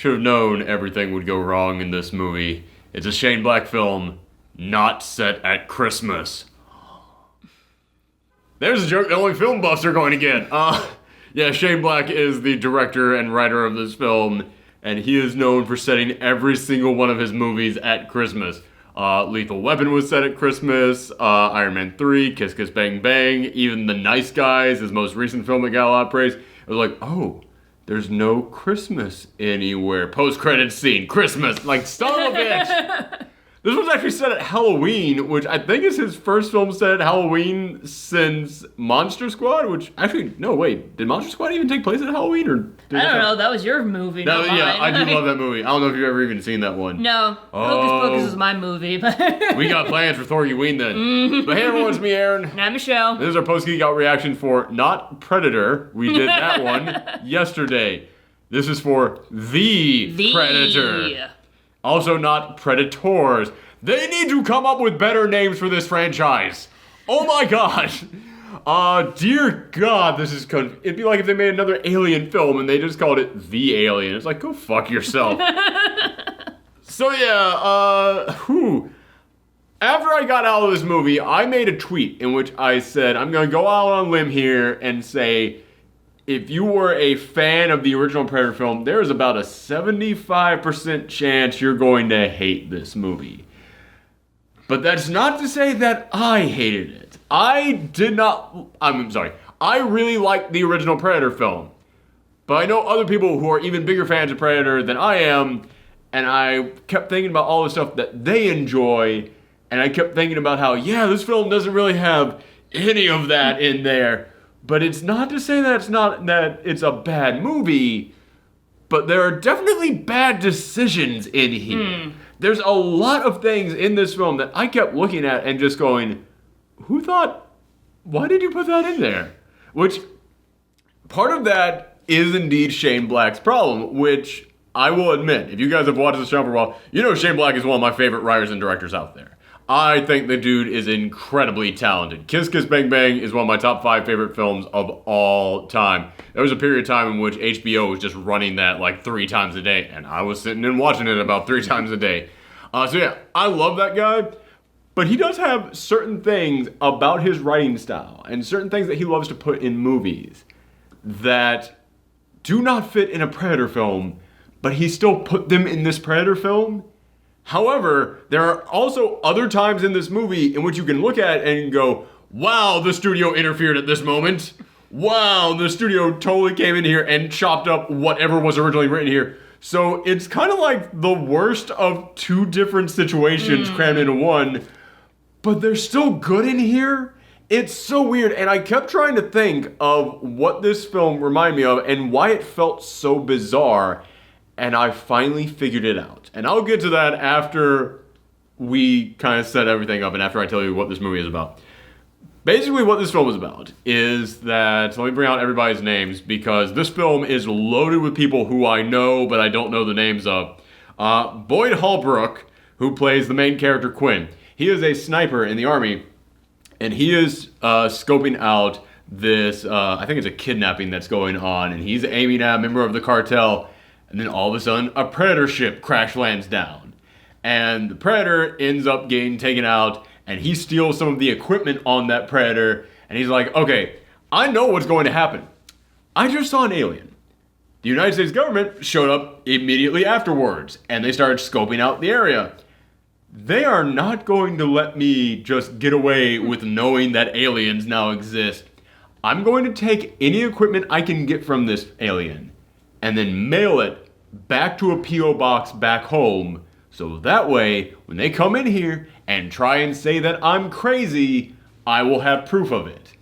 should have known everything would go wrong in this movie. It's a Shane Black film, not set at Christmas. There's a joke the only film buffs are going to get. Yeah, Shane Black is the director and writer of this film, and he is known for setting every single one of his movies at Christmas. Lethal Weapon was set at Christmas, Iron Man 3, Kiss Kiss Bang Bang, even The Nice Guys, his most recent film that got a lot of praise. It was like, oh, there's no Christmas anywhere. Post-credits scene, Christmas, like, son of a bitch! This was actually set at Halloween, which I think is his first film set at Halloween since Monster Squad, which, actually, no, wait, did Monster Squad even take place at Halloween, or did I don't know, that was your movie, not mine. Yeah, I do love that movie. I don't know if you've ever even seen that one. No, Hocus Pocus is my movie, but... We got plans for Thor Ween then. But hey everyone, it's me, Aaron. And I'm Michelle. This is our post-Geekout reaction for Not Predator. We did that one yesterday. This is for The Predator. Also not Predators. They need to come up with better names for this franchise. Oh my gosh. Dear God, this is... It'd be like if they made another Alien film and they just called it The Alien. It's like, go fuck yourself. So yeah, After I got out of this movie, I made a tweet in which I said, I'm going to go out on a limb here and say, if you were a fan of the original Predator film, there is about a 75% chance you're going to hate this movie. But that's not to say that I hated it. I really liked the original Predator film. But I know other people who are even bigger fans of Predator than I am, and I kept thinking about all the stuff that they enjoy, and I kept thinking about how, yeah, this film doesn't really have any of that in there. But it's not to say that it's a bad movie, but there are definitely bad decisions in here. There's a lot of things in this film that I kept looking at and just going, why did you put that in there? Which, part of that is indeed Shane Black's problem, which I will admit, if you guys have watched this show for a while, you know Shane Black is one of my favorite writers and directors out there. I think the dude is incredibly talented. Kiss Kiss Bang Bang is one of my top 5 favorite films of all time. There was a period of time in which HBO was just running that like 3 times a day, and I was sitting and watching it about 3 times a day. So yeah, I love that guy, but he does have certain things about his writing style and certain things that he loves to put in movies that do not fit in a Predator film, but he still put them in this Predator film. However, there are also other times in this movie in which you can look at it and go, wow, the studio interfered at this moment. Wow, the studio totally came in here and chopped up whatever was originally written here. So it's kind of like the worst of 2 different situations crammed into one, but they're still good in here. It's so weird, and I kept trying to think of what this film reminded me of and why it felt so bizarre. And I finally figured it out. And I'll get to that after we kind of set everything up and after I tell you what this movie is about. Basically what this film is about is that, let me bring out everybody's names because this film is loaded with people who I know but I don't know the names of. Boyd Holbrook, who plays the main character Quinn. He is a sniper in the army and he is scoping out this, I think it's a kidnapping that's going on, and he's aiming at a member of the cartel. And then all of a sudden, a Predator ship crash lands down. And the Predator ends up getting taken out, and he steals some of the equipment on that Predator. And he's like, okay, I know what's going to happen. I just saw an alien. The United States government showed up immediately afterwards, and they started scoping out the area. They are not going to let me just get away with knowing that aliens now exist. I'm going to take any equipment I can get from this alien and then mail it back to a P.O. box back home, so that way, when they come in here and try and say that I'm crazy, I will have proof of it.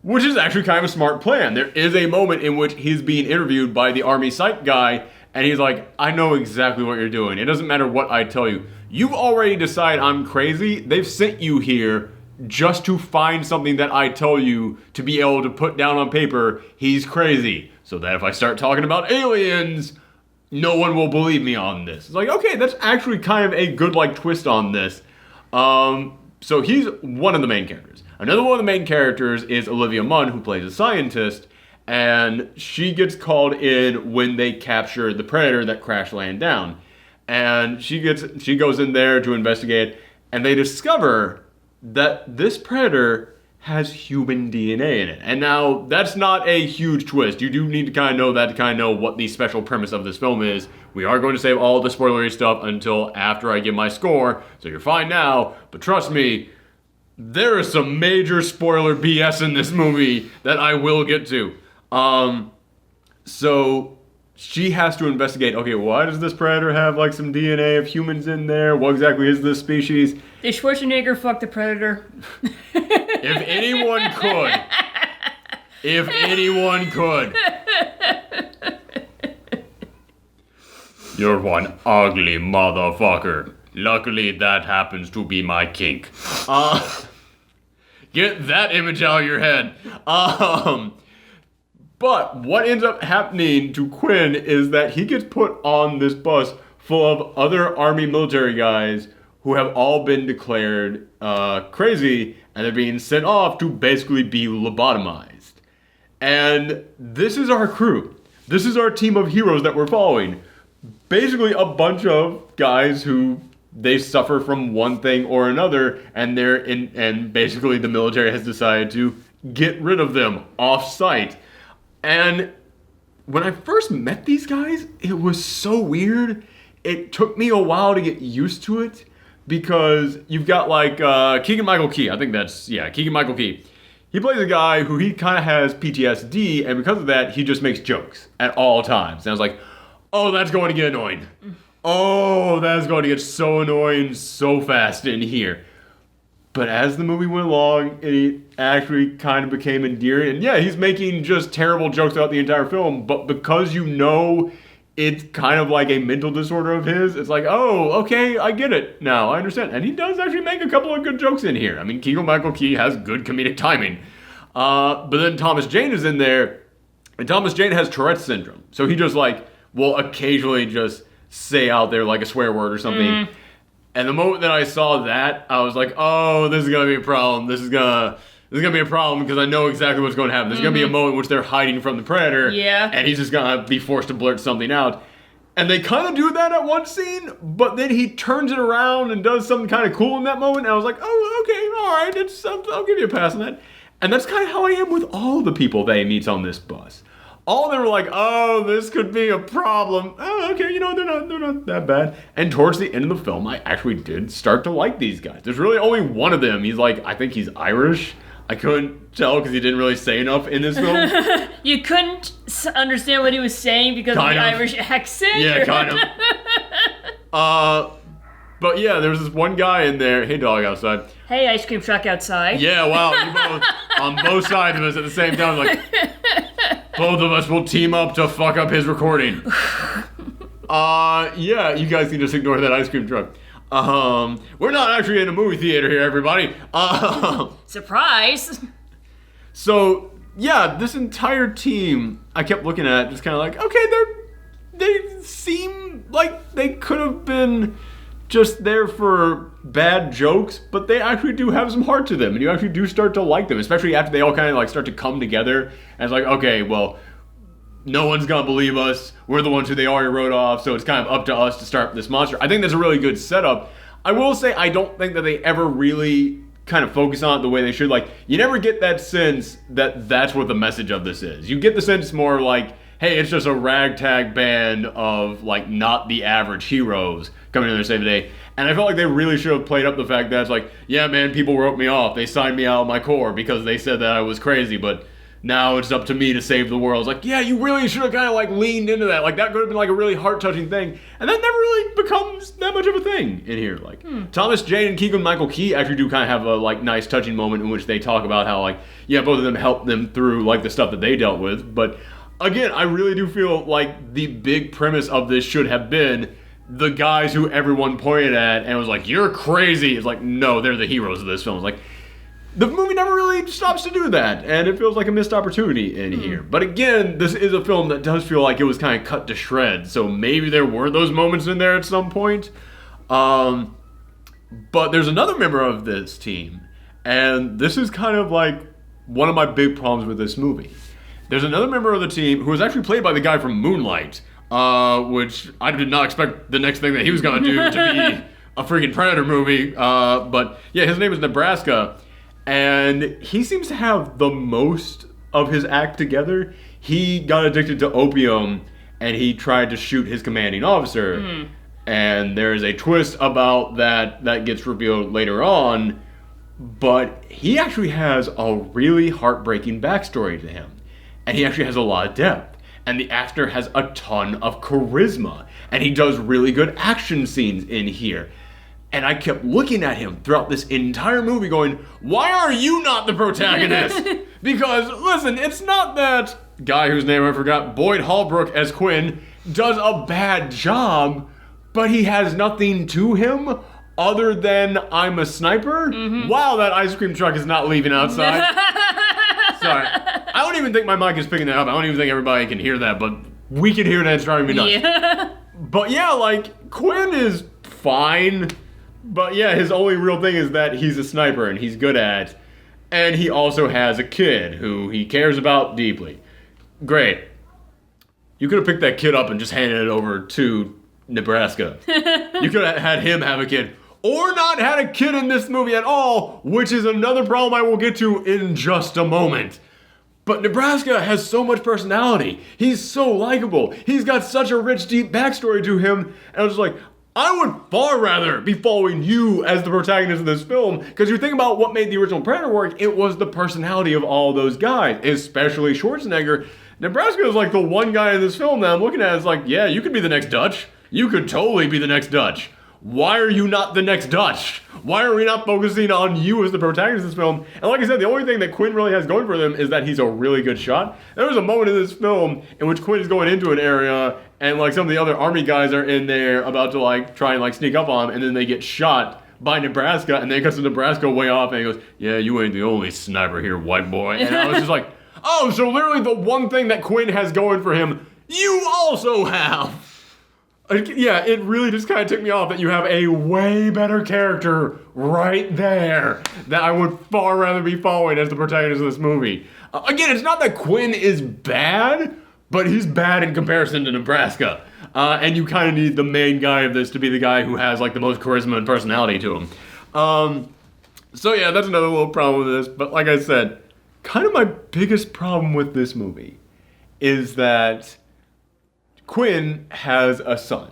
Which is actually kind of a smart plan. There is a moment in which he's being interviewed by the Army Psych guy, and he's like, I know exactly what you're doing. It doesn't matter what I tell you. You've already decided I'm crazy. They've sent you here just to find something that I tell you to be able to put down on paper, he's crazy. So that if I start talking about aliens, no one will believe me on this. It's like, okay, that's actually kind of a good twist on this. So he's one of the main characters. Another one of the main characters is Olivia Munn, who plays a scientist, and she gets called in when they capture the predator that crash land down. And she goes in there to investigate, and they discover that this predator has human DNA in it. And now, that's not a huge twist. You do need to kind of know that to kind of know what the special premise of this film is. We are going to save all the spoilery stuff until after I give my score, so you're fine now. But trust me, there is some major spoiler BS in this movie that I will get to. So she has to investigate, okay, why does this predator have like some DNA of humans in there? What exactly is this species? Did Schwarzenegger fuck the predator? If anyone could. If anyone could. You're one ugly motherfucker. Luckily, that happens to be my kink. Get that image out of your head. But what ends up happening to Quinn is that he gets put on this bus full of other army military guys who have all been declared crazy, and they're being sent off to basically be lobotomized. And this is our crew. This is our team of heroes that we're following. Basically a bunch of guys who they suffer from one thing or another, and and basically the military has decided to get rid of them off-site. And when I first met these guys, it was so weird. It took me a while to get used to it, because you've got like Keegan-Michael Key. I think that's, Keegan-Michael Key. He plays a guy who he kind of has PTSD, and because of that, he just makes jokes at all times. And I was like, oh, that's going to get annoying. Oh, that's going to get so annoying so fast in here. But as the movie went along, it actually kind of became endearing. And yeah, he's making just terrible jokes throughout the entire film, but because you know it's kind of like a mental disorder of his, it's like, oh, okay, I get it now, I understand. And he does actually make a couple of good jokes in here. I mean, Keegan-Michael Key has good comedic timing. But then Thomas Jane is in there, and Thomas Jane has Tourette's syndrome. So he just like will occasionally just say out there like a swear word or something. And the moment that I saw that, I was like, oh, this is going to be a problem. This is gonna be a problem because I know exactly what's going to happen. There's going to be a moment in which they're hiding from the predator. Yeah. And he's just going to be forced to blurt something out. And they kind of do that at one scene, but then he turns it around and does something kind of cool in that moment. And I was like, oh, okay, all right, I'll give you a pass on that. And that's kind of how I am with all the people that he meets on this bus. All of them were like, oh, this could be a problem. Oh, okay, they're not that bad. And towards the end of the film, I actually did start to like these guys. There's really only one of them. He's like, I think he's Irish. I couldn't tell because he didn't really say enough in this film. You couldn't understand what he was saying because of the Irish accent? Yeah, kind of. But yeah, there was this one guy in there. Hey, dog outside. Hey, ice cream truck outside. Yeah, wow. You both, on both sides of us at the same time, like, both of us will team up to fuck up his recording. Yeah, you guys can just ignore that ice cream truck. We're not actually in a movie theater here, everybody. Surprise! So, yeah, this entire team, I kept looking at just kind of like, okay, they seem like they could have been just there for bad jokes, but they actually do have some heart to them, and you actually do start to like them, especially after they all kind of like start to come together, and it's like, okay, well, no one's gonna believe us, we're the ones who they already wrote off, so it's kind of up to us to start this monster. I think that's a really good setup. I will say, I don't think that they ever really kind of focus on it the way they should. Like, you never get that sense that that's what the message of this is. You get the sense more like, hey, it's just a ragtag band of, like, not the average heroes coming in there to save the day. And I felt like they really should have played up the fact that it's like, yeah, man, people wrote me off. They signed me out of my corps because they said that I was crazy, but now it's up to me to save the world. It's like, yeah, you really should have kind of, like, leaned into that. Like, that could have been, like, a really heart-touching thing. And that never really becomes that much of a thing in here. Like, Thomas Jane and Keegan-Michael Key actually do kind of have a, like, nice touching moment in which they talk about how, like, yeah, both of them helped them through, like, the stuff that they dealt with. But again, I really do feel like the big premise of this should have been the guys who everyone pointed at and was like, you're crazy. It's like, no, they're the heroes of this film. It's like, the movie never really stops to do that, and it feels like a missed opportunity in here. But again, this is a film that does feel like it was kind of cut to shreds, so maybe there were those moments in there at some point. But there's another member of this team, and this is kind of like one of my big problems with this movie. There's another member of the team who was actually played by the guy from Moonlight, which I did not expect the next thing that he was going to do to be a freaking Predator movie. But yeah, his name is Nebraska, and he seems to have the most of his act together. He got addicted to opium, and he tried to shoot his commanding officer. And there's a twist about that gets revealed later on, but he actually has a really heartbreaking backstory to him. And he actually has a lot of depth. And the actor has a ton of charisma. And he does really good action scenes in here. And I kept looking at him throughout this entire movie going, why are you not the protagonist? Because, listen, it's not that guy whose name I forgot, Boyd Holbrook as Quinn, does a bad job, but he has nothing to him other than I'm a sniper. Wow, that ice cream truck is not leaving outside. Sorry. I don't even think my mic is picking that up. I don't even think everybody can hear that, but we can hear that. It's driving me nuts. Yeah. But yeah, like, Quinn is fine, but yeah, his only real thing is that he's a sniper and he's good at, and he also has a kid who he cares about deeply. Great. You could have picked that kid up and just handed it over to Nebraska. You could have had him have a kid. Or not had a kid in this movie at all, which is another problem I will get to in just a moment. But Nebraska has so much personality. He's so likable. He's got such a rich, deep backstory to him. And I was just like, I would far rather be following you as the protagonist of this film, because you think about what made the original Predator work, it was the personality of all those guys, especially Schwarzenegger. Nebraska is like the one guy in this film that I'm looking at is like, yeah, you could be the next Dutch. You could totally be the next Dutch. Why are you not the next Dutch? Why are we not focusing on you as the protagonist of this film? And like I said, the only thing that Quinn really has going for them is that he's a really good shot. There was a moment in this film in which Quinn is going into an area and like some of the other army guys are in there about to like try and like sneak up on him, and then they get shot by Nebraska, and then it cuts to Nebraska way off and he goes, yeah, you ain't the only sniper here, white boy. And I was just like, oh, so literally the one thing that Quinn has going for him, you also have. Yeah, it really just kind of took me off that you have a way better character right there that I would far rather be following as the protagonist of this movie. Again, it's not that Quinn is bad, but he's bad in comparison to Nebraska. And you kind of need the main guy of this to be the guy who has like the most charisma and personality to him. So yeah, that's another little problem with this. But like I said, kind of my biggest problem with this movie is that Quinn has a son,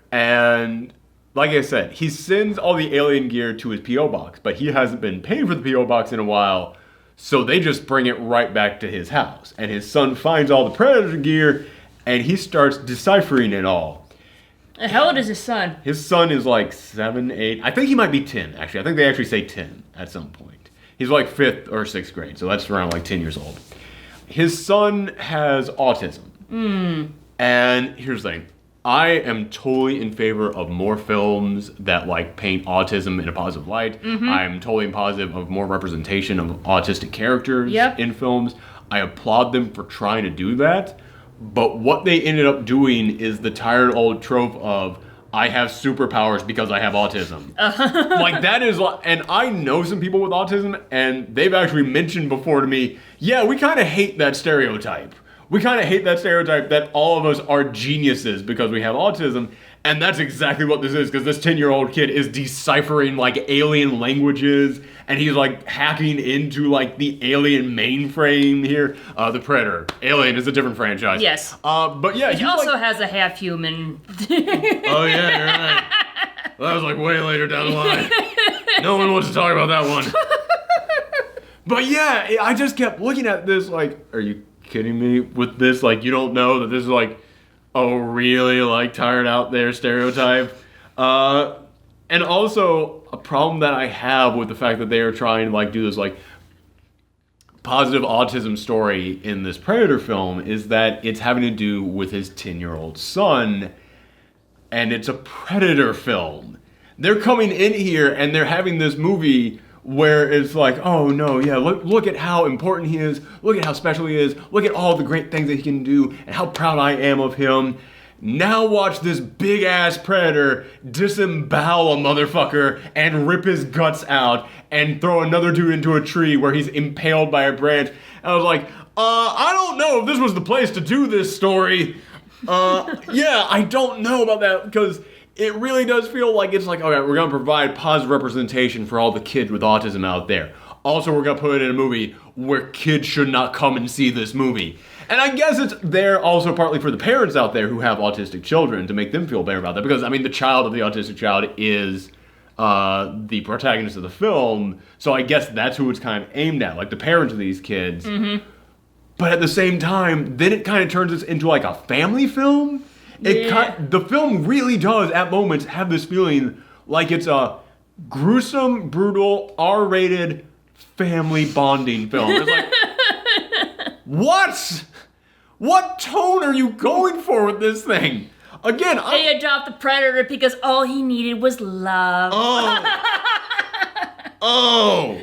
and like I said, he sends all the alien gear to his P.O. box, but he hasn't been paying for the P.O. box in a while, so they just bring it right back to his house, and his son finds all the Predator gear, and he starts deciphering it all. How old is his son? His son is like 7, 8, I think he might be 10, actually. I think they actually say 10 at some point. He's like 5th or 6th grade, so that's around like 10 years old. His son has autism. And here's the thing, I am totally in favor of more films that like paint autism in a positive light. I'm totally positive of more representation of autistic characters in films. I applaud them for trying to do that. But what they ended up doing is the tired old trope of, I have superpowers because I have autism. Like that is, and I know some people with autism, and they've actually mentioned before to me, yeah, we kind of hate that stereotype. We kind of hate that stereotype that all of us are geniuses because we have autism, and that's exactly what this is, because this 10-year-old kid is deciphering like alien languages, and he's like hacking into like the alien mainframe here. The Predator. Alien is a different franchise. Yes. But yeah, he also has a half human. Oh yeah, you're right. Well, that was like way later down the line. No one wants to talk about that one. But yeah, I just kept looking at this like, are you kidding me with this? Like, you don't know that this is like a really like tired out there stereotype. And also a problem that I have with the fact that they are trying to like do this like positive autism story in this Predator film is that it's having to do with his 10-year-old son, and it's a Predator film. They're coming in here and they're having this movie where it's like, oh no, yeah, look at how important he is, look at how special he is, look at all the great things that he can do, and how proud I am of him. Now watch this big-ass predator disembowel a motherfucker and rip his guts out and throw another dude into a tree where he's impaled by a branch. And I was like, I don't know if this was the place to do this story. Yeah, I don't know about that, because it really does feel like it's like, okay, we're going to provide positive representation for all the kids with autism out there. Also, we're going to put it in a movie where kids should not come and see this movie. And I guess it's there also partly for the parents out there who have autistic children to make them feel better about that. Because, I mean, the child of the autistic child is the protagonist of the film. So I guess that's who it's kind of aimed at, like the parents of these kids. Mm-hmm. But at the same time, then it kind of turns this into like a family film. The film really does, at moments, have this feeling like it's a gruesome, brutal, R-rated family bonding film. It's like, what? What tone are you going for with this thing? Again, they adopt the predator because all he needed was love. Oh.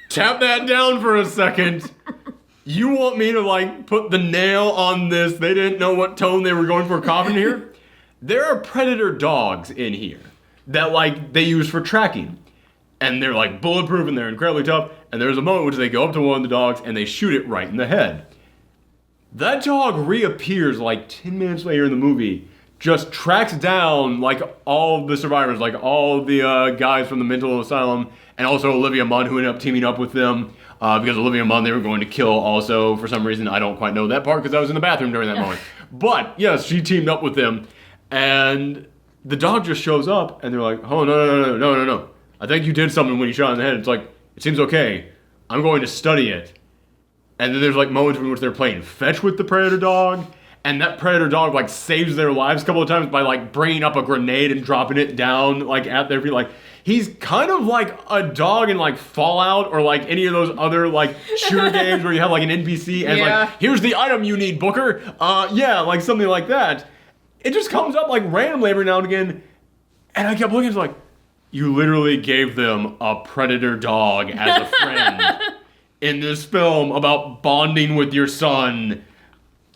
Tap that down for a second. You want me to, like, put the nail on this? They didn't know what tone they were going for coffin here? There are predator dogs in here that, like, they use for tracking. And they're, like, bulletproof and they're incredibly tough. And there's a moment in which they go up to one of the dogs and they shoot it right in the head. That dog reappears, like, 10 minutes later in the movie, just tracks down, like, all of the survivors, like, all the guys from the mental asylum, and also Olivia Munn, who ended up teaming up with them. Because Olivia Munn they were going to kill also for some reason. I don't quite know that part because I was in the bathroom during that moment. But, yes, she teamed up with them. And the dog just shows up and they're like, oh, no. I think you did something when you shot in the head. It's like, it seems okay. I'm going to study it. And then there's like moments in which they're playing fetch with the predator dog. And that predator dog like saves their lives a couple of times by like bringing up a grenade and dropping it down like at their feet. Like, he's kind of like a dog in like Fallout or like any of those other like shooter games where you have like an NPC and like, here's the item you need, Booker. Yeah, like something like that. It just comes up like randomly every now and again. And I kept looking, it's like, you literally gave them a predator dog as a friend in this film about bonding with your son.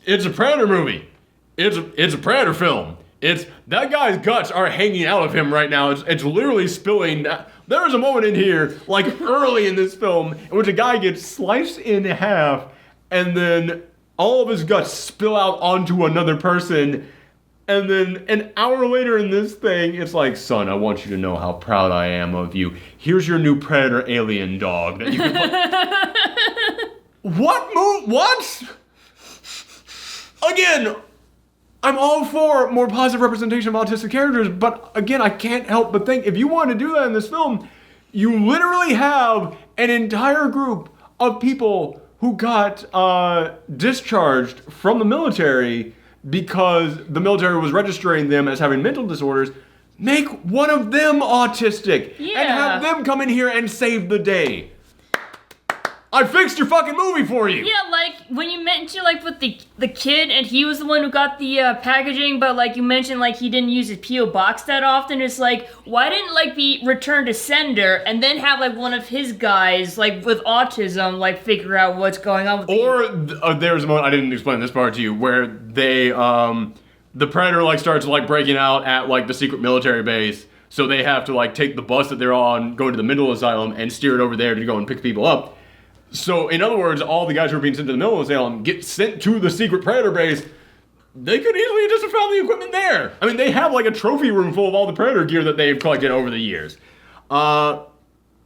It's a predator movie. It's a predator film. It's that guy's guts are hanging out of him right now. It's literally spilling. There was a moment in here, like early in this film, in which a guy gets sliced in half, and then all of his guts spill out onto another person. And then an hour later in this thing, it's like, son, I want you to know how proud I am of you. Here's your new predator alien dog that you can put. What? Again, I'm all for more positive representation of autistic characters, but again, I can't help but think if you want to do that in this film, you literally have an entire group of people who got discharged from the military because the military was registering them as having mental disorders. Make one of them autistic and have them come in here and save the day. I fixed your fucking movie for you. Yeah, like when you mentioned like with the kid and he was the one who got the packaging, but like you mentioned like he didn't use his P.O. box that often. It's like, why didn't like be returned to sender and then have like one of his guys like with autism like figure out what's going on with there's a moment, I didn't explain this part to you, where they the predator like starts like breaking out at like the secret military base, so they have to like take the bus that they're on, go to the mental asylum and steer it over there to go and pick people up. So, in other words, all the guys who are being sent to the mental asylum get sent to the secret predator base. They could easily just have found the equipment there. I mean, they have like a trophy room full of all the predator gear that they've collected over the years. But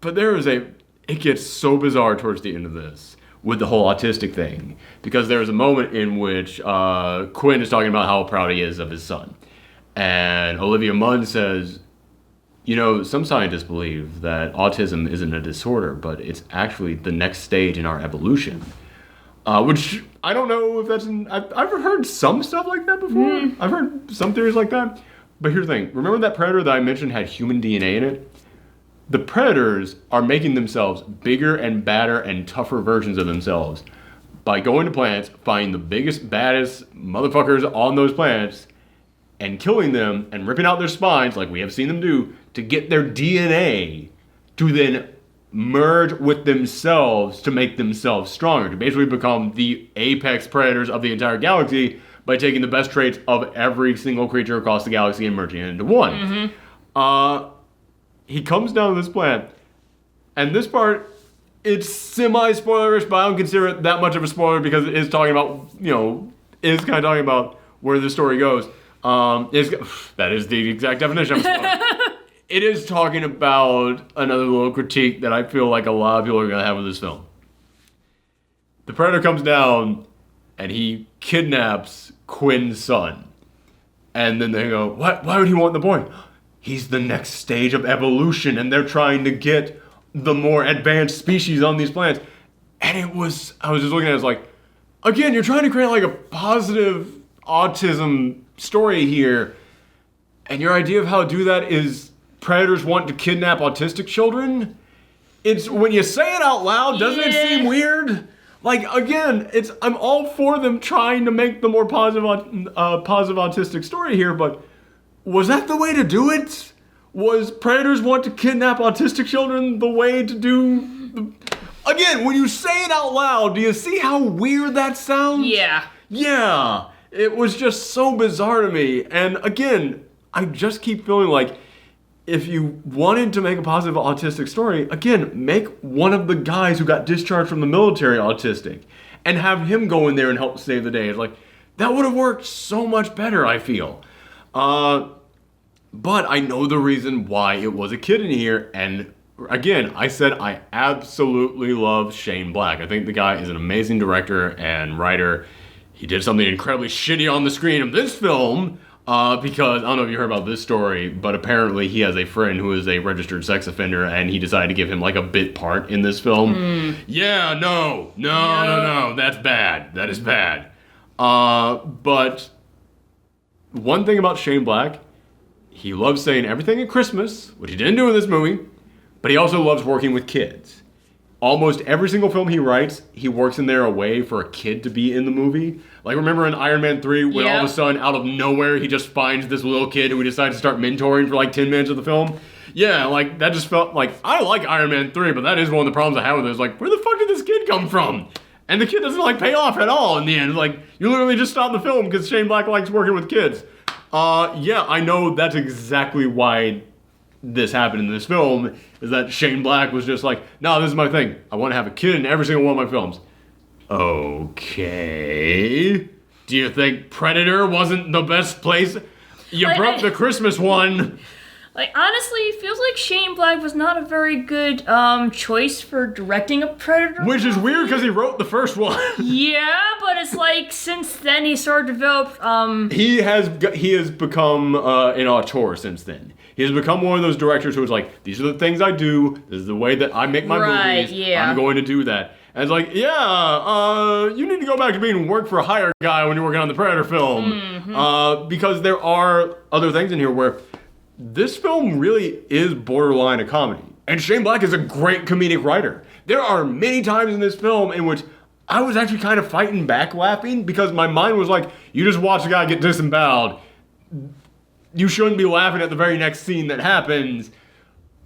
it gets so bizarre towards the end of this with the whole autistic thing. Because there's a moment in which Quinn is talking about how proud he is of his son. And Olivia Munn says, you know, some scientists believe that autism isn't a disorder, but it's actually the next stage in our evolution. Which, I don't know if that's... I've heard some stuff like that before. I've heard some theories like that. But here's the thing. Remember that predator that I mentioned had human DNA in it? The predators are making themselves bigger and badder and tougher versions of themselves by going to planets, finding the biggest, baddest motherfuckers on those planets, and killing them and ripping out their spines, like we have seen them do, to get their DNA to then merge with themselves to make themselves stronger, to basically become the apex predators of the entire galaxy by taking the best traits of every single creature across the galaxy and merging it into one. He comes down to this planet, and this part, it's semi-spoilerish, but I don't consider it that much of a spoiler because it is talking about, is kind of talking about where the story goes. That is the exact definition of a spoiler. It is talking about another little critique that I feel like a lot of people are going to have with this film. The Predator comes down, and he kidnaps Quinn's son. And then they go, why would he want the boy? He's the next stage of evolution, and they're trying to get the more advanced species on these planets. And I was just looking at it, I was like, again, you're trying to create like a positive autism story here. And your idea of how to do that is predators want to kidnap autistic children? It's when you say it out loud, doesn't it seem weird? Like, again, I'm all for them trying to make the more positive autistic story here, but was that the way to do it? Was predators want to kidnap autistic children the way to do... Again, when you say it out loud, do you see how weird that sounds? Yeah. Yeah. It was just so bizarre to me. And again, I just keep feeling like if you wanted to make a positive autistic story, again, make one of the guys who got discharged from the military autistic and have him go in there and help save the day. It's like, that would have worked so much better, I feel. But I know the reason why it was a kid in here, and again, I said I absolutely love Shane Black. I think the guy is an amazing director and writer. He did something incredibly shitty on the screen of this film, because, I don't know if you heard about this story, but apparently he has a friend who is a registered sex offender, and he decided to give him like a bit part in this film. Yeah, no, that's bad. That is bad. But one thing about Shane Black, he loves saying everything at Christmas, which he didn't do in this movie, but he also loves working with kids. Almost every single film he writes, he works in there a way for a kid to be in the movie. Like, remember in Iron Man 3, when all of a sudden, out of nowhere, he just finds this little kid who he decides to start mentoring for like 10 minutes of the film? Yeah, like, that just felt like, I like Iron Man 3, but that is one of the problems I have with it. It's like, where the fuck did this kid come from? And the kid doesn't like pay off at all in the end. Like, you literally just stop the film because Shane Black likes working with kids. Yeah, I know that's exactly why this happened in this film, is that Shane Black was just like, no, this is my thing. I want to have a kid in every single one of my films. Okay. Do you think Predator wasn't the best place? You broke the Christmas one. Like, honestly, it feels like Shane Black was not a very good choice for directing a Predator Which is weird because he wrote the first one. Yeah, but it's like, since then he started to develop... He has become an auteur since then. He has become one of those directors who is like, these are the things I do, this is the way that I make my movies, I'm going to do that. And it's like, you need to go back to being work for a hire guy when you're working on the Predator film. Because there are other things in here where this film really is borderline a comedy. And Shane Black is a great comedic writer. There are many times in this film in which I was actually kind of fighting back laughing because my mind was like, you just watch a guy get disemboweled. You shouldn't be laughing at the very next scene that happens.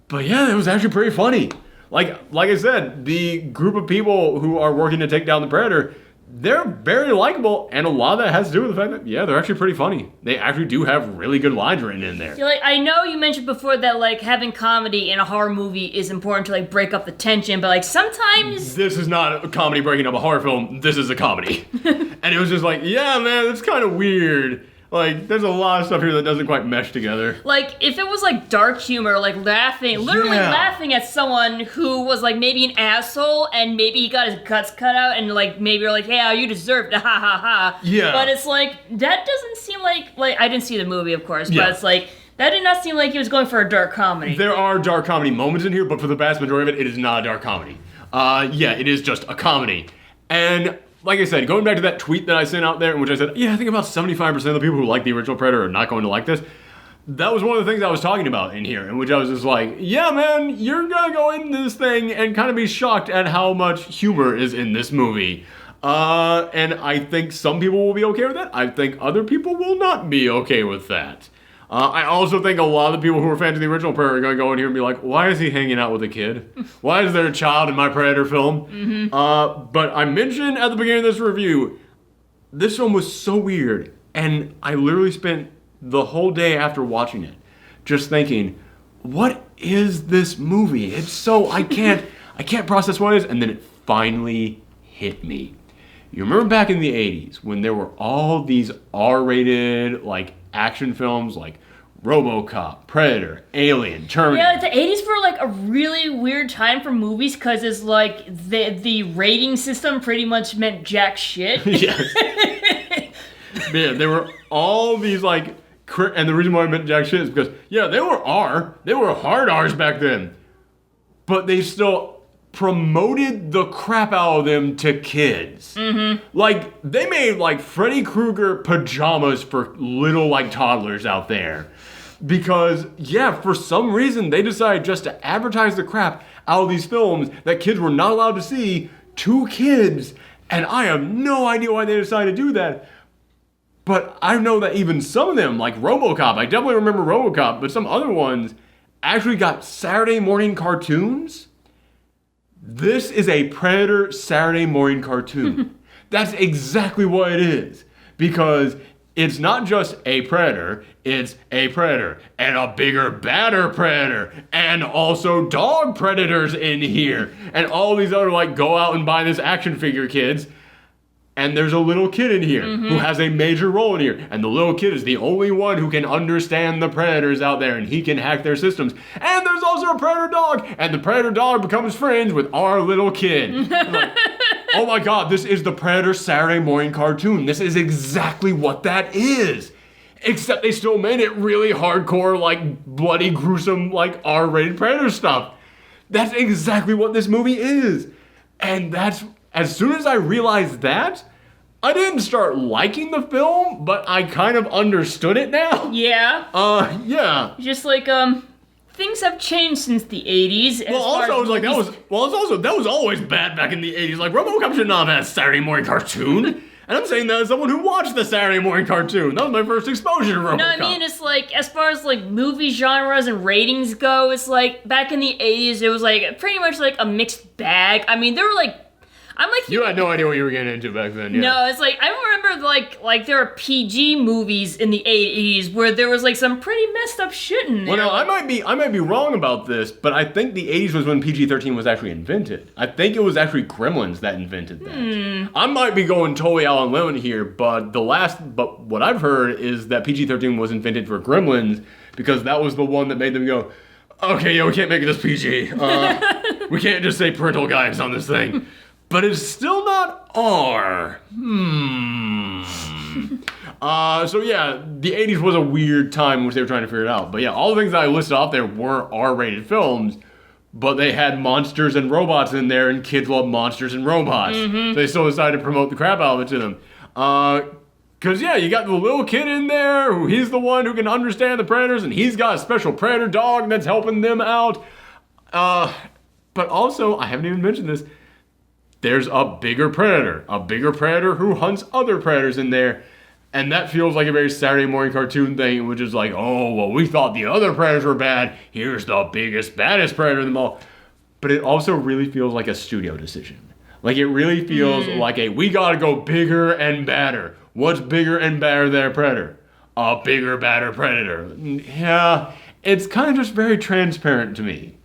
But yeah, it was actually pretty funny. Like I said, the group of people who are working to take down the Predator, they're very likable, and a lot of that has to do with the fact that, yeah, they're actually pretty funny. They actually do have really good lines written in there. Yeah, like, I know you mentioned before that, like, having comedy in a horror movie is important to, like, break up the tension, but, like, sometimes... This is not a comedy breaking up a horror film. This is a comedy. And it was just like, yeah, man, it's kind of weird. Like, there's a lot of stuff here that doesn't quite mesh together. Like, if it was, like, dark humor, like, literally laughing at someone who was, like, maybe an asshole, and maybe he got his guts cut out, and, like, maybe you're like, yeah, you deserved it, ha ha ha. Yeah. But it's like, that doesn't seem like, I didn't see the movie, of course, but it's like, that did not seem like he was going for a dark comedy. There are dark comedy moments in here, but for the vast majority of it, it is not a dark comedy. Yeah, it is just a comedy. And... like I said, going back to that tweet that I sent out there in which I said, yeah, I think about 75% of the people who like the original Predator are not going to like this. That was one of the things I was talking about in here, in which I was just like, yeah, man, you're gonna go into this thing and kind of be shocked at how much humor is in this movie. And I think some people will be okay with that. I think other people will not be okay with that. I also think a lot of the people who are fans of the original Predator are going to go in here and be like, why is he hanging out with a kid? Why is there a child in my Predator film? But I mentioned at the beginning of this review, this film was so weird, and I literally spent the whole day after watching it just thinking, what is this movie? It's so, I can't process what it is, and then it finally hit me. You remember back in the 80s when there were all these R-rated like action films like RoboCop, Predator, Alien, Terminator. Yeah, the 80s were like a really weird time for movies because it's like the rating system pretty much meant jack shit. Yes. Man, there were all these like, and the reason why I meant jack shit is because, yeah, they were hard R's back then. But they still promoted the crap out of them to kids. Mm-hmm. Like, they made like Freddy Krueger pajamas for little like toddlers out there. Because, yeah, for some reason they decided just to advertise the crap out of these films that kids were not allowed to see to kids. And I have no idea why they decided to do that. But I know that even some of them, like RoboCop, I definitely remember RoboCop, but some other ones actually got Saturday morning cartoons. This is a Predator Saturday morning cartoon. That's exactly what it is. Because it's not just a predator, it's a predator. And a bigger, badder predator. And also dog predators in here. And all these other, like, go out and buy this action figure kids. And there's a little kid in here who has a major role in here. And the little kid is the only one who can understand the predators out there, and he can hack their systems. And there's also a predator dog, and the predator dog becomes friends with our little kid. I'm like, oh my god, this is the Predator Saturday morning cartoon. This is exactly what that is. Except they still made it really hardcore, like bloody, gruesome, like R-rated predator stuff. That's exactly what this movie is. And that's, as soon as I realized that, I didn't start liking the film, but I kind of understood it now. Yeah. Yeah. Just like, things have changed since the 80s. Well, also, I was like, that was always bad back in the 80s. Like, RoboCop should not have had a Saturday morning cartoon. And I'm saying that as someone who watched the Saturday morning cartoon. That was my first exposure to RoboCop. No, I mean, it's like, as far as like movie genres and ratings go, it's like, back in the 80s, it was like pretty much like a mixed bag. I mean, there were like, I'm like, you had no idea what you were getting into back then. Yeah. No, it's like, I remember like there were PG movies in the 80s where there was like some pretty messed up shit in there. Well, no, I might be wrong about this, but I think the 80s was when PG-13 was actually invented. I think it was actually Gremlins that invented that. I might be going totally out on limb here, but what I've heard is that PG-13 was invented for Gremlins because that was the one that made them go, okay, yeah, we can't make this PG. We can't just say parental guidance on this thing. But it's still not R. So yeah, the 80s was a weird time in which they were trying to figure it out. But yeah, all the things that I listed off there were R-rated films, but they had monsters and robots in there, and kids love monsters and robots. So they still decided to promote the crap out of it to them. Cause yeah, you got the little kid in there, who he's the one who can understand the predators, and he's got a special predator dog that's helping them out. But also, I haven't even mentioned this, there's a bigger predator who hunts other predators in there. And that feels like a very Saturday morning cartoon thing, which is like, oh, well, we thought the other predators were bad. Here's the biggest, baddest predator of them all. But it also really feels like a studio decision. Like, it really feels like we gotta go bigger and badder. What's bigger and badder than a predator? A bigger, badder predator. Yeah, it's kind of just very transparent to me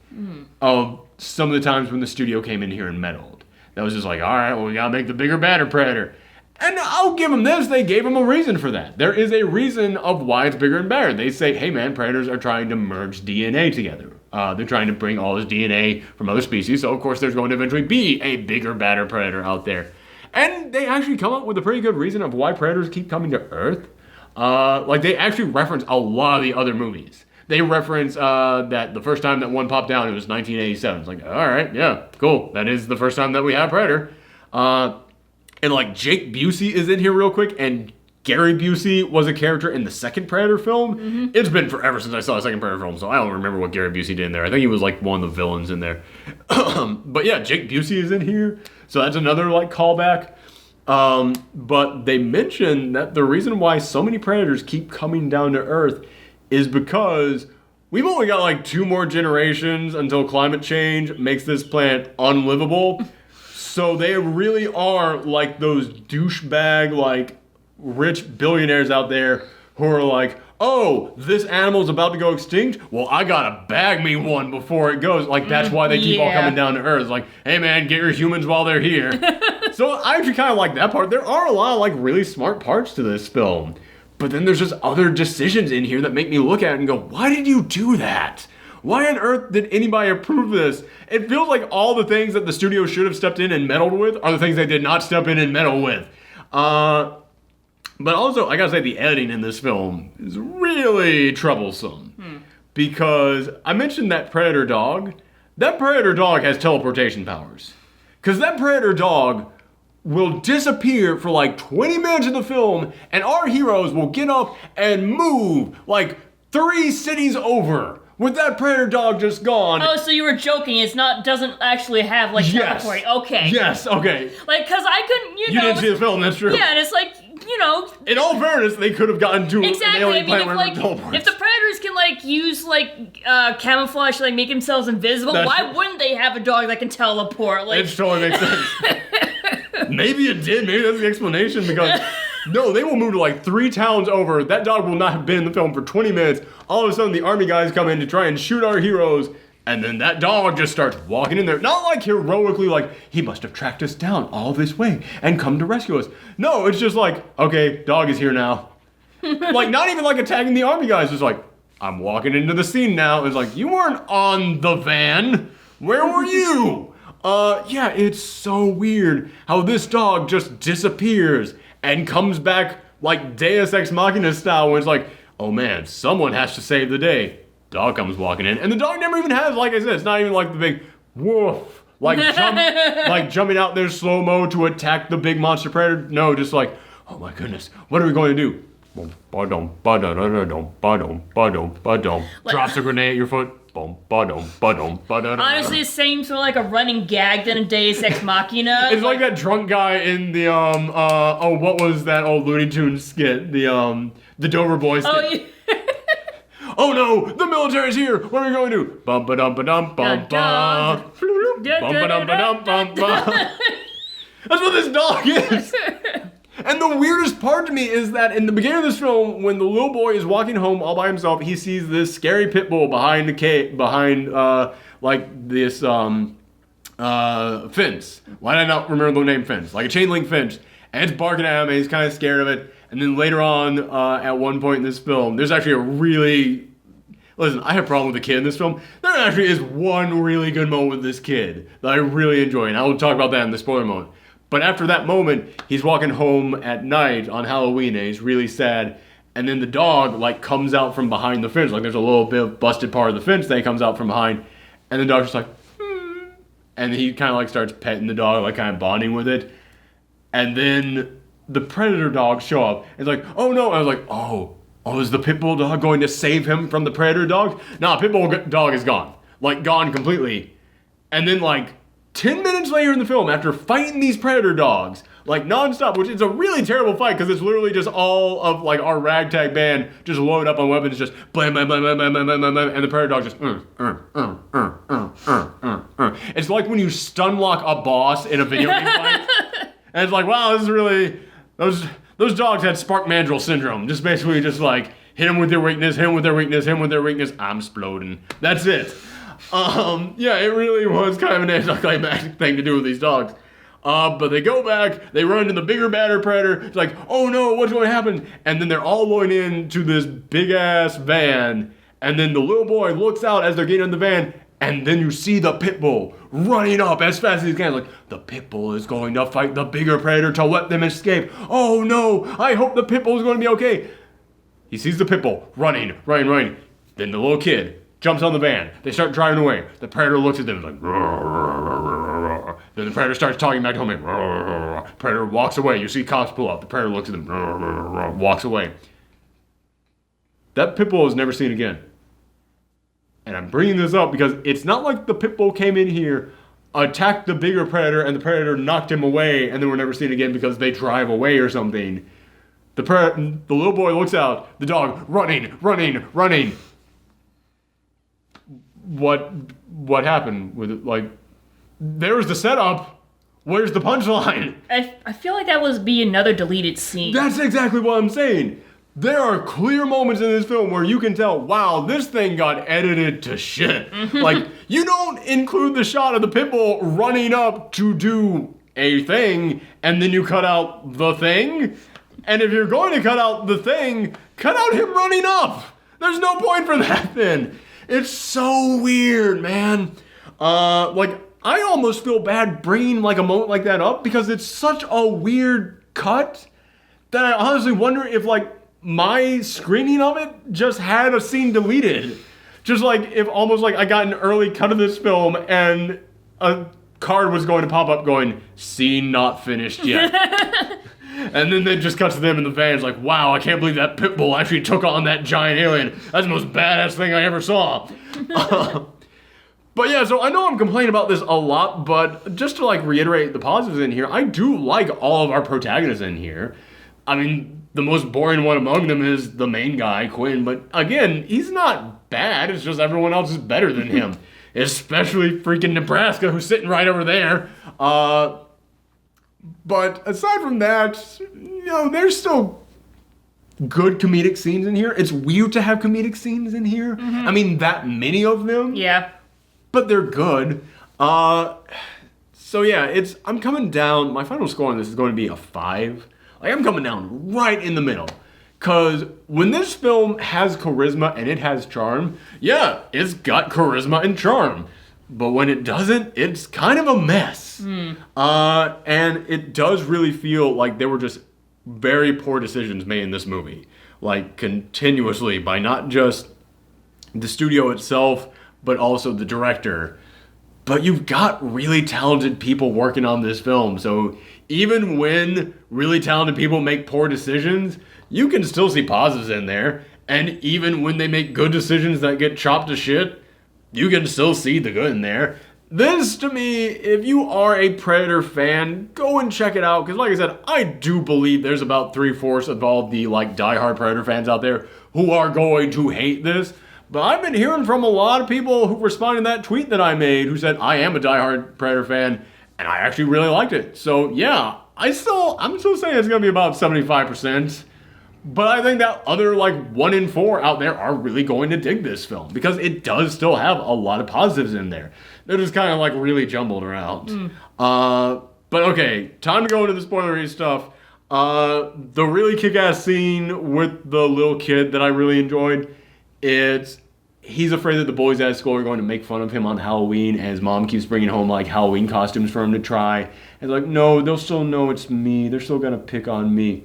of some of the times when the studio came in here and meddled. That was just like, all right, well, we gotta make the bigger, badder predator. And I'll give them this, they gave them a reason for that. There is a reason of why it's bigger and badder. They say, hey man, predators are trying to merge DNA together. They're trying to bring all this DNA from other species, so of course there's going to eventually be a bigger, badder predator out there. And they actually come up with a pretty good reason of why predators keep coming to Earth. Like, they actually reference a lot of the other movies. They reference that the first time that one popped down, it was 1987. It's like, all right, yeah, cool. That is the first time that we have Predator. And like Jake Busey is in here real quick, and Gary Busey was a character in the second Predator film. It's been forever since I saw the second Predator film, so I don't remember what Gary Busey did in there. I think he was like one of the villains in there. But yeah, Jake Busey is in here, so that's another like callback. But they mention that the reason why so many predators keep coming down to Earth is because we've only got like 2 more generations until climate change makes this planet unlivable. So they really are like those douchebag, like, rich billionaires out there who are like, oh, this animal's about to go extinct? Well, I gotta bag me one before it goes. Like, that's why they keep all coming down to Earth. It's like, hey man, get your humans while they're here. So I actually kind of like that part. There are a lot of, like, really smart parts to this film. But then there's just other decisions in here that make me look at it and go, why did you do that? Why on earth did anybody approve this? It feels like all the things that the studio should have stepped in and meddled with are the things they did not step in and meddle with. But also, I gotta say, the editing in this film is really troublesome. Because I mentioned that predator dog. That predator dog has teleportation powers. Because that predator dog will disappear for like 20 minutes of the film, and our heroes will get up and move like 3 cities over with that predator dog just gone. Oh, so you were joking. Doesn't actually have like teleporting. Okay. Yes, okay. Like, cause I couldn't, You didn't see the film, that's true. Yeah, and it's like, in all fairness, they could have gotten to exactly. an alien planet where if the predators can like use like camouflage to like make themselves invisible, why wouldn't they have a dog that can teleport? Like, it totally makes sense. Maybe it did. Maybe that's the explanation. Because no, they will move to like 3 towns over. That dog will not have been in the film for 20 minutes. All of a sudden, the army guys come in to try and shoot our heroes. And then that dog just starts walking in there. Not like heroically, like, he must have tracked us down all this way and come to rescue us. No, it's just like, okay, dog is here now. Like, not even like attacking the army guys. It's like, I'm walking into the scene now. It's like, you weren't on the van. Where were you? Yeah, it's so weird how this dog just disappears and comes back like Deus Ex Machina style when it's like, oh man, someone has to save the day. Dog comes walking in, and the dog never even has, like I said, it's not even like the big woof, like jumping out there slow-mo to attack the big monster predator. No, just like, oh my goodness, what are we going to do? Drops a grenade at your foot. Honestly, it seems more like a running gag than a Deus Ex Machina. It's like that drunk guy in the what was that old Looney Tunes skit? The Dover Boys skit. Oh, yeah. Oh no, the military's here. What are we going to do? Bum ba dum ba dum bum bum. Bum ba dum ba dum bum bum. That's what this dog is. And the weirdest part to me is that in the beginning of this film, when the little boy is walking home all by himself, he sees this scary pit bull behind like this fence. Why did I not remember the name fence? Like a chain link fence. And it's barking at him and he's kind of scared of it. And then later on, at one point in this film, there's actually a really... Listen, I have a problem with the kid in this film. There actually is one really good moment with this kid that I really enjoy. And I will talk about that in the spoiler moment. But after that moment, he's walking home at night on Halloween and he's really sad. And then the dog, like, comes out from behind the fence. Like, there's a little bit of busted part of the fence that he comes out from behind. And the dog's just like, And he kind of, like, starts petting the dog, like, kind of bonding with it. And then the predator dogs show up. It's like, oh no. I was like, oh, is the pit bull dog going to save him from the predator dog? Nah, pit bull dog is gone. Like, gone completely. And then, like, 10 minutes later in the film, after fighting these predator dogs, like nonstop, which is a really terrible fight because it's literally just all of like our ragtag band just loaded up on weapons, just blam, blam, blam, blam, blam, blam, blam, blam, and the predator dog just It's like when you stun lock a boss in a video game fight, and it's like, wow, this is really those dogs had Spark Mandrill syndrome. Just basically just like hit them with their weakness, hit them with their weakness, hit them with their weakness. I'm exploding. That's it. Yeah, it really was kind of an anticlimactic thing to do with these dogs. But they go back, they run into the bigger, badder predator. It's like, oh no, what's going to happen? And then they're all going into this big-ass van. And then the little boy looks out as they're getting in the van. And then you see the pit bull running up as fast as he can. Like, the pit bull is going to fight the bigger predator to let them escape. Oh no, I hope the pit bull is going to be okay. He sees the pit bull running. Then the little kid jumps on the van. They start driving away. The predator looks at them like, then the predator starts talking back to him. Predator walks away. You see cops pull up. The predator looks at them, walks away. That pit bull is never seen again. And I'm bringing this up because it's not like the pit bull came in here, attacked the bigger predator, and the predator knocked him away, and then we're never seen again because they drive away or something. The little boy looks out. The dog running. What happened with it? Like, there was the setup. Where's the punchline? I feel like that was be another deleted scene. That's exactly what I'm saying. There are clear moments in this film where you can tell, wow, this thing got edited to shit. Like, you don't include the shot of the pit bull running up to do a thing, and then you cut out the thing. And if you're going to cut out the thing, cut out him running up. There's no point for that then. It's so weird, man. Like, I almost feel bad bringing like a moment like that up because it's such a weird cut that I honestly wonder if like my screening of it just had a scene deleted. Just like if almost like I got an early cut of this film and a card was going to pop up going, scene not finished yet. And then it just cuts to them in the van. It's like, wow, I can't believe that pit bull actually took on that giant alien. That's the most badass thing I ever saw. But yeah, so I know I'm complaining about this a lot, but just to like reiterate the positives in here, I do like all of our protagonists in here. I mean, the most boring one among them is the main guy, Quinn, but again, he's not bad, it's just everyone else is better than him. Especially freaking Nebraska, who's sitting right over there. But aside from that, you know, there's still good comedic scenes in here. It's weird to have comedic scenes in here. I mean, that many of them. Yeah. But they're good. So yeah, I'm coming down. My final score on this is going to be a 5. Like, I'm coming down right in the middle. Because when this film has charisma and it has charm, yeah, it's got charisma and charm. But when it doesn't, it's kind of a mess. And it does really feel like there were just very poor decisions made in this movie. Like, continuously, by not just the studio itself, but also the director. But you've got really talented people working on this film, so even when really talented people make poor decisions, you can still see positives in there. And even when they make good decisions that get chopped to shit, you can still see the good in there. This, to me, if you are a Predator fan, go and check it out. Because like I said, I do believe there's about 3/4 of all the like diehard Predator fans out there who are going to hate this. But I've been hearing from a lot of people who responded to that tweet that I made who said, I am a diehard Predator fan, and I actually really liked it. So yeah, I'm still saying it's going to be about 75%. But I think that other like 1 in 4 out there are really going to dig this film because it does still have a lot of positives in there. They're just kind of like really jumbled around. But okay, time to go into the spoilery stuff. The really kick-ass scene with the little kid that I really enjoyed, he's afraid that the boys at school are going to make fun of him on Halloween, and his mom keeps bringing home like Halloween costumes for him to try. And like, no, they'll still know it's me. They're still gonna pick on me.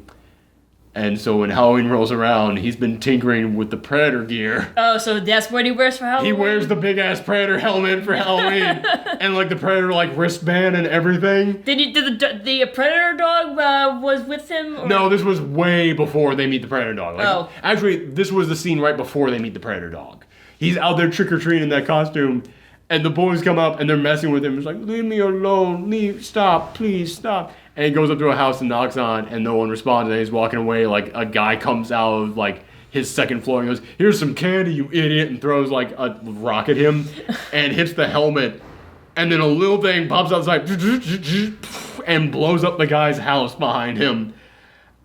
And so when Halloween rolls around, he's been tinkering with the Predator gear. Oh, so that's what he wears for Halloween? He wears the big-ass Predator helmet for Halloween. And like the Predator like wristband and everything. Did the Predator dog was with him? Or? No, this was way before they meet the Predator dog. Like, actually, this was the scene right before they meet the Predator dog. He's out there trick-or-treating in that costume, and the boys come up and they're messing with him. It's like, leave me alone, stop, please stop. And he goes up to a house and knocks on, and no one responds, and he's walking away. Like, a guy comes out of, like, his second floor and goes, here's some candy, you idiot, and throws, like, a rock at him and hits the helmet. And then a little thing pops outside and blows up the guy's house behind him.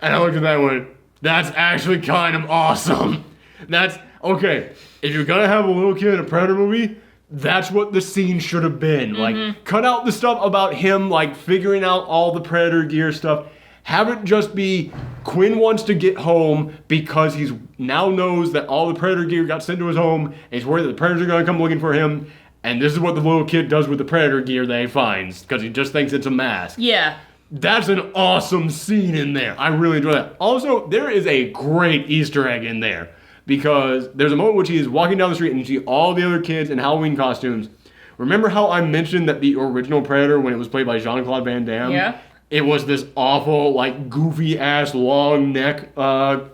And I looked at that and went, that's actually kind of awesome. That's, okay, if you're gonna have a little kid in a Predator movie, that's what the scene should have been. Like, cut out the stuff about him, like, figuring out all the Predator gear stuff. Have it just be Quinn wants to get home because he's now knows that all the Predator gear got sent to his home, and he's worried that the Predators are going to come looking for him. And this is what the little kid does with the Predator gear that he finds, because he just thinks it's a mask. Yeah. That's an awesome scene in there. I really enjoy that. Also, there is a great Easter egg in there. Because there's a moment in which he is walking down the street and you see all the other kids in Halloween costumes. Remember how I mentioned that the original Predator, when it was played by Jean-Claude Van Damme, yeah, it was this awful, like, goofy-ass, long neck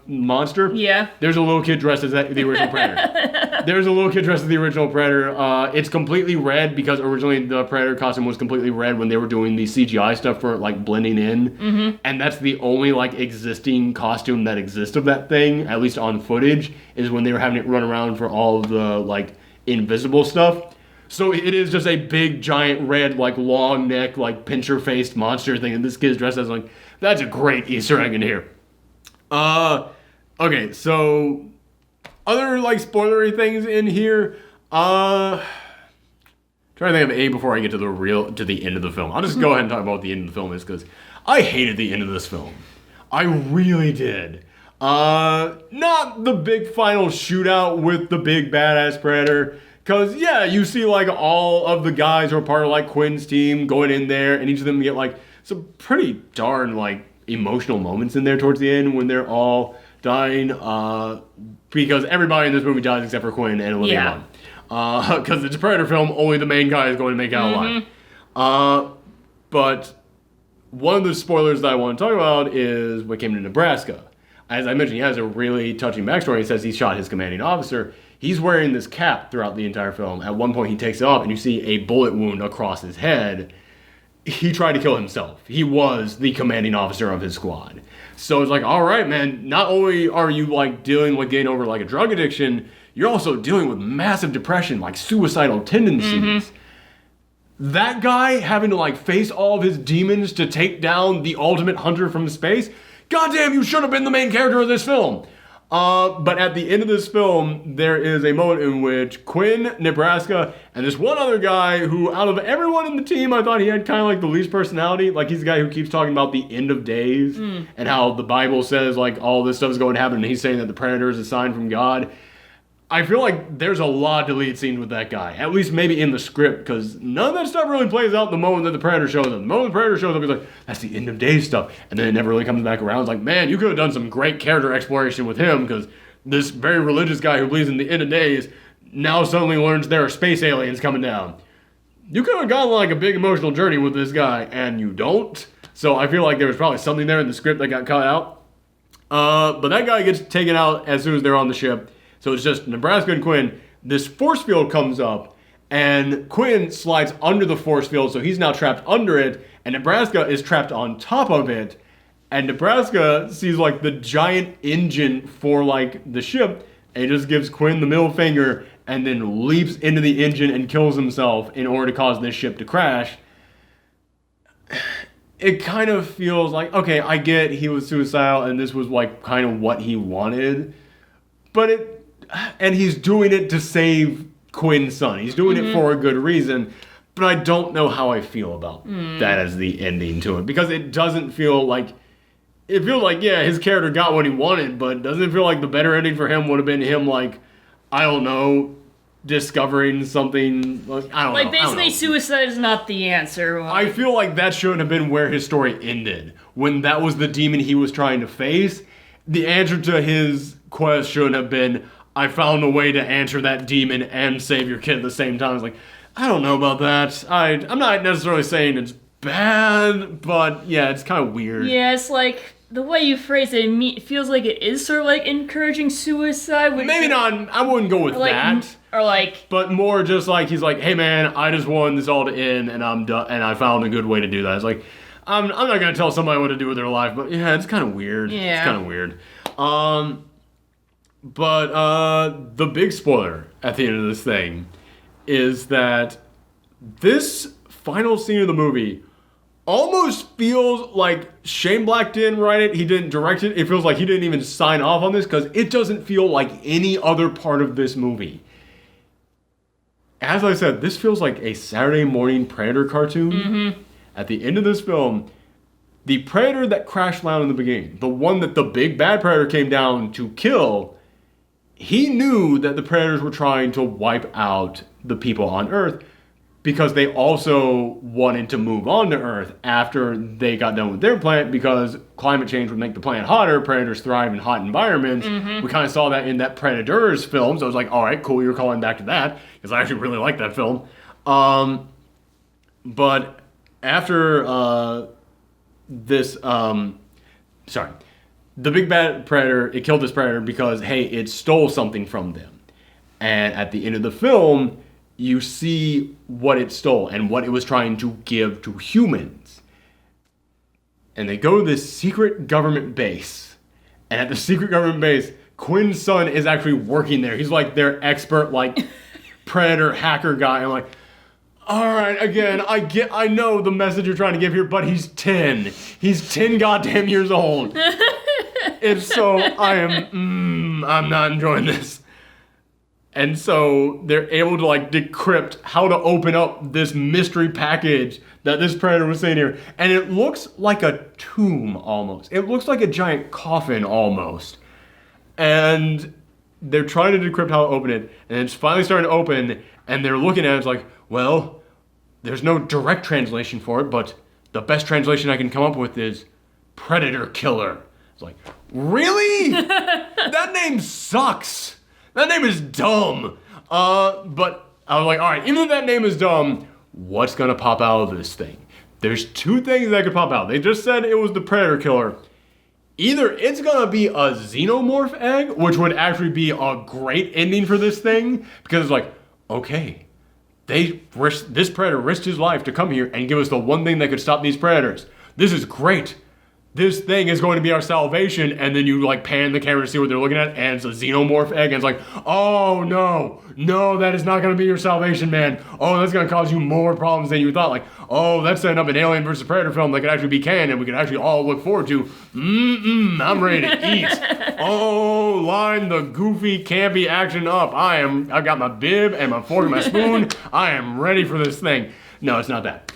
monster? Yeah. There's a little kid dressed as the original Predator. There's a little kid dressed as the original Predator. It's completely red because originally the Predator costume was completely red when they were doing the CGI stuff for, like, blending in. And that's the only, like, existing costume that exists of that thing, at least on footage, is when they were having it run around for all of the, like, invisible stuff. So it is just a big, giant, red, like, long neck, like, pincher-faced monster thing, and this kid's dressed as, like, that's a great Easter egg in here. Okay, so other, like, spoilery things in here, trying to think of A before I get to the end of the film. I'll just go ahead and talk about what the end of the film is, because I hated the end of this film. I really did. Not the big final shootout with the big badass Predator, because, yeah, you see, like, all of the guys who are part of, like, Quinn's team going in there, and each of them get, like, some pretty darn, like, emotional moments in there towards the end when they're all dying, because everybody in this movie dies except for Quinn and Olivia Munn. Because it's a Predator film, only the main guy is going to make it out alive. But one of the spoilers that I want to talk about is what came to Nebraska. As I mentioned, he has a really touching backstory. He says he shot his commanding officer. He's wearing this cap throughout the entire film. At one point, he takes it off, and you see a bullet wound across his head. He tried to kill himself. He was the commanding officer of his squad. So it's like, all right, man, not only are you, like, dealing with getting over, like, a drug addiction, you're also dealing with massive depression, like, suicidal tendencies. That guy having to, like, face all of his demons to take down the ultimate hunter from space, goddamn, you should have been the main character of this film. But at the end of this film, there is a moment in which Quinn, Nebraska, and this one other guy who, out of everyone in the team, I thought he had kind of like the least personality. Like, he's the guy who keeps talking about the end of days and how the Bible says, like, all this stuff is going to happen, and he's saying that the Predator is a sign from God. I feel like there's a lot of deleted scenes with that guy, at least maybe in the script, because none of that stuff really plays out the moment that the Predator shows up. The moment the Predator shows up, he's like, that's the end of days stuff, and then it never really comes back around. It's like, man, you could have done some great character exploration with him, because this very religious guy who believes in the end of days now suddenly learns there are space aliens coming down. You could have gone like a big emotional journey with this guy, and you don't. So I feel like there was probably something there in the script that got cut out. But that guy gets taken out as soon as they're on the ship. So it's just Nebraska and Quinn. This force field comes up, and Quinn slides under the force field, so he's now trapped under it, and Nebraska is trapped on top of it. And Nebraska sees, like, the giant engine for, like, the ship, and he just gives Quinn the middle finger, and then leaps into the engine and kills himself in order to cause this ship to crash. It kind of feels like, okay, I get he was suicidal, and this was, like, kind of what he wanted, but and he's doing it to save Quinn's son. He's doing it for a good reason, but I don't know how I feel about that as the ending to it, because it doesn't feel like, it feels like, yeah, his character got what he wanted, but doesn't it feel like the better ending for him would have been him, like, I don't know, discovering something, like, I don't know. Like, basically, suicide is not the answer. I feel like that shouldn't have been where his story ended. When that was the demon he was trying to face, the answer to his quest shouldn't have been, I found a way to answer that demon and save your kid at the same time. It's like, I don't know about that. I'm not necessarily saying it's bad, but yeah, it's kind of weird. Yeah, it's like, the way you phrase it, it feels like it is sort of like encouraging suicide. Maybe not, I wouldn't go with that. Or like... But more just like, he's like, hey man, I just wanted this all to end, and I'm done, and I found a good way to do that. It's like, I'm not going to tell somebody what to do with their life, but yeah, it's kind of weird. Yeah. It's kind of weird. But the big spoiler at the end of this thing is that this final scene of the movie almost feels like Shane Black didn't write it, he didn't direct it. It feels like he didn't even sign off on this, because it doesn't feel like any other part of this movie. As I said, this feels like a Saturday morning Predator cartoon. At the end of this film, the Predator that crashed landed in the beginning, the one that the big bad Predator came down to kill, he knew that the Predators were trying to wipe out the people on Earth, because they also wanted to move on to Earth after they got done with their planet, because climate change would make the planet hotter. Predators thrive in hot environments. We kind of saw that in that Predators film, so I was like, all right, cool, you're calling back to that, because I actually really like that film. But after the big bad Predator, it killed this Predator because, hey, it stole something from them. And at the end of the film, you see what it stole and what it was trying to give to humans. And they go to this secret government base. And at the secret government base, Quinn's son is actually working there. He's like their expert, like, Predator hacker guy. And I'm like, All right, again, I know the message you're trying to give here, but he's 10. He's 10 goddamn years old. And so I'm not enjoying this. And so they're able to like decrypt how to open up this mystery package that this predator was saying here. And it looks like a tomb almost. It looks like a giant coffin almost. And they're trying to decrypt how to open it. And it's finally starting to open. And they're looking at it, it's like, well, there's no direct translation for it, but the best translation I can come up with is predator killer. It's like, really? That name sucks. That name is dumb. But I was like, all right, even if that name is dumb, what's gonna pop out of this thing? There's two things that could pop out. They just said it was the predator killer. Either it's gonna be a xenomorph egg, which would actually be a great ending for this thing, because it's like, okay, this predator risked his life to come here and give us the one thing that could stop these predators. This is great. This thing is going to be our salvation, and then you like pan the camera to see what they're looking at, and it's a xenomorph egg, and it's like, oh no, that is not going to be your salvation, man. Oh, that's going to cause you more problems than you thought. Like, oh, that's setting up an Alien versus Predator film that could actually be canon, and we could actually all look forward to. I'm ready to eat. Oh, line the goofy, campy action up. I've got my bib and my fork and my spoon. I am ready for this thing. No, it's not that.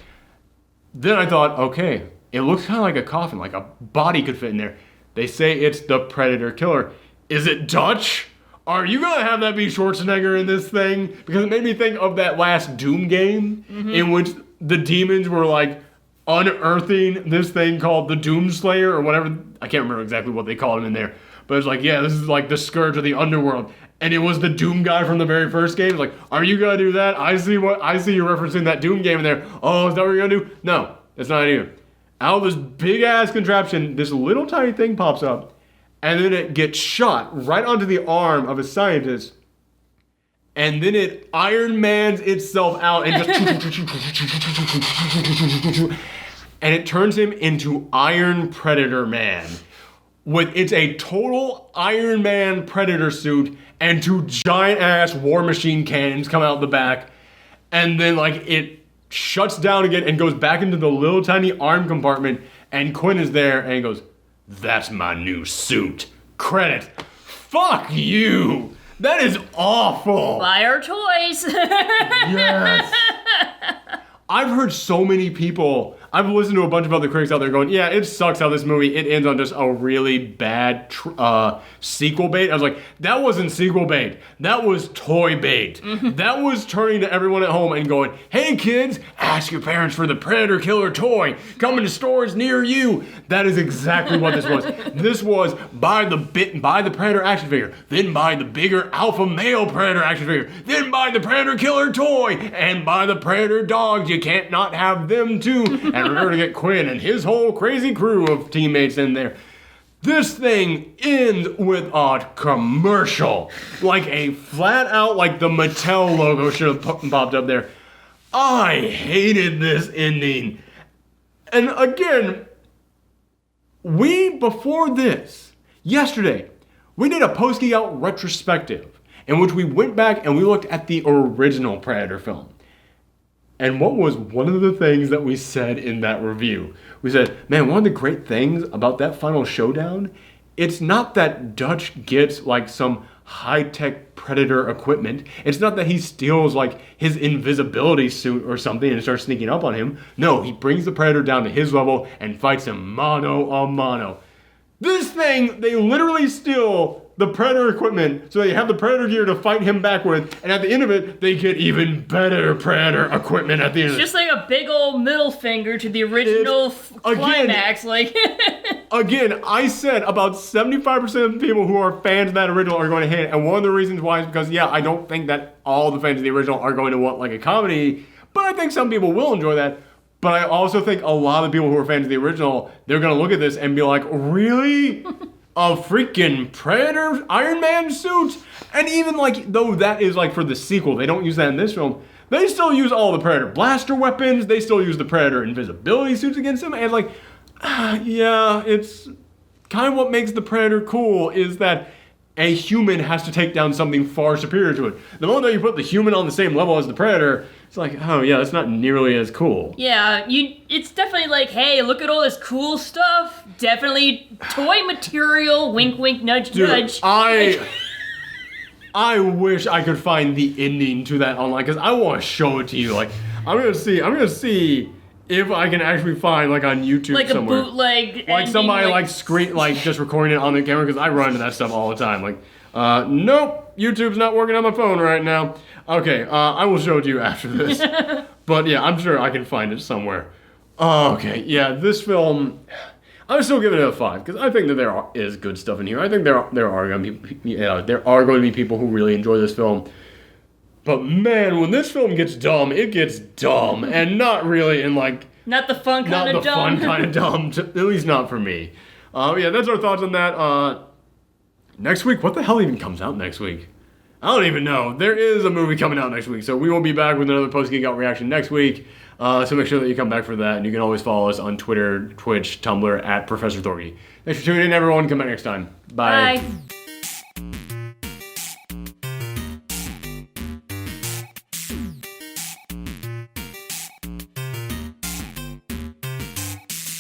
Then I thought, okay, it looks kind of like a coffin, like a body could fit in there. They say it's the predator killer. Is it Dutch? Are you gonna have that be Schwarzenegger in this thing? Because it made me think of that last Doom game in which the demons were like unearthing this thing called the Doomslayer or whatever. I can't remember exactly what they called him in there. But it's like, yeah, this is like the scourge of the underworld. And it was the Doom guy from the very first game. It's like, are you gonna do that? I see you referencing that Doom game in there. Oh, is that what you're gonna do? No, that's not it. Out of this big ass contraption, this little tiny thing pops up, and then it gets shot right onto the arm of a scientist, and then it Iron Mans itself out and just and it turns him into Iron Predator Man. It's a total Iron Man Predator suit, and two giant ass War Machine cannons come out the back, and then like it shuts down again and goes back into the little tiny arm compartment, and Quinn is there and he goes, that's my new suit. Credit. Fuck you. That is awful. Buy our toys. Yes. I've heard so many people, I've listened to a bunch of other critics out there going, yeah, it sucks how this movie, it ends on just a really bad sequel bait. I was like, that wasn't sequel bait. That was toy bait. That was turning to everyone at home and going, hey kids, ask your parents for the Predator Killer toy. Coming to stores near you. That is exactly what this was. This was buy the Predator action figure, then buy the bigger alpha male Predator action figure, then buy the Predator Killer toy, and buy the Predator dogs. You can't not have them too. And remember to get Quinn and his whole crazy crew of teammates in there. This thing ends with a commercial. Like a flat out, like the Mattel logo should have popped up there. I hated this ending. And again, before this, yesterday, we did a post-Geekout retrospective in which we went back and we looked at the original Predator film. And what was one of the things that we said in that review? We said, man, one of the great things about that final showdown, it's not that Dutch gets like some high-tech Predator equipment. It's not that he steals like his invisibility suit or something and starts sneaking up on him. No, he brings the Predator down to his level and fights him mano a mano. This thing, they literally steal the Predator equipment, so they have the Predator gear to fight him back with, and at the end of it, they get even better Predator equipment at the end of it. It's just like a big old middle finger to the original climax, like... Again, I said about 75% of the people who are fans of that original are going to hate it, and one of the reasons why is because, yeah, I don't think that all the fans of the original are going to want like a comedy, but I think some people will enjoy that. But I also think a lot of people who are fans of the original, they're going to look at this and be like, really? A freaking Predator Iron Man suit? And even like, though that is like for the sequel, they don't use that in this film, they still use all the Predator blaster weapons, they still use the Predator invisibility suits against him, and like, yeah, it's kind of what makes the Predator cool is that a human has to take down something far superior to it. The moment that you put the human on the same level as the predator, it's like, oh yeah, that's not nearly as cool. Yeah, it's definitely like, hey, look at all this cool stuff. Definitely toy material. Wink, wink, nudge, Dude, nudge. I wish I could find the ending to that online because I want to show it to you. Like, I'm gonna see if I can actually find like on YouTube like somewhere. a bootleg. Like ending, somebody like screen like just recording it on the camera because I run into that stuff all the time. Like, nope, YouTube's not working on my phone right now. Okay, I will show it to you after this. But yeah, I'm sure I can find it somewhere. Okay, yeah, this film, I would still give it a 5 because I think that there is good stuff in here. I think there are going to be people who really enjoy this film. But man, when this film gets dumb, it gets dumb, and not really in like not the fun kind of dumb. Not the fun kind of dumb, at least not for me. Yeah, that's our thoughts on that. Next week, what the hell even comes out next week? I don't even know. There is a movie coming out next week, so we will be back with another post Geekout reaction next week. So make sure that you come back for that, and you can always follow us on Twitter, Twitch, Tumblr at Professor Thorgy. Thanks for tuning in, everyone. Come back next time. Bye. Bye.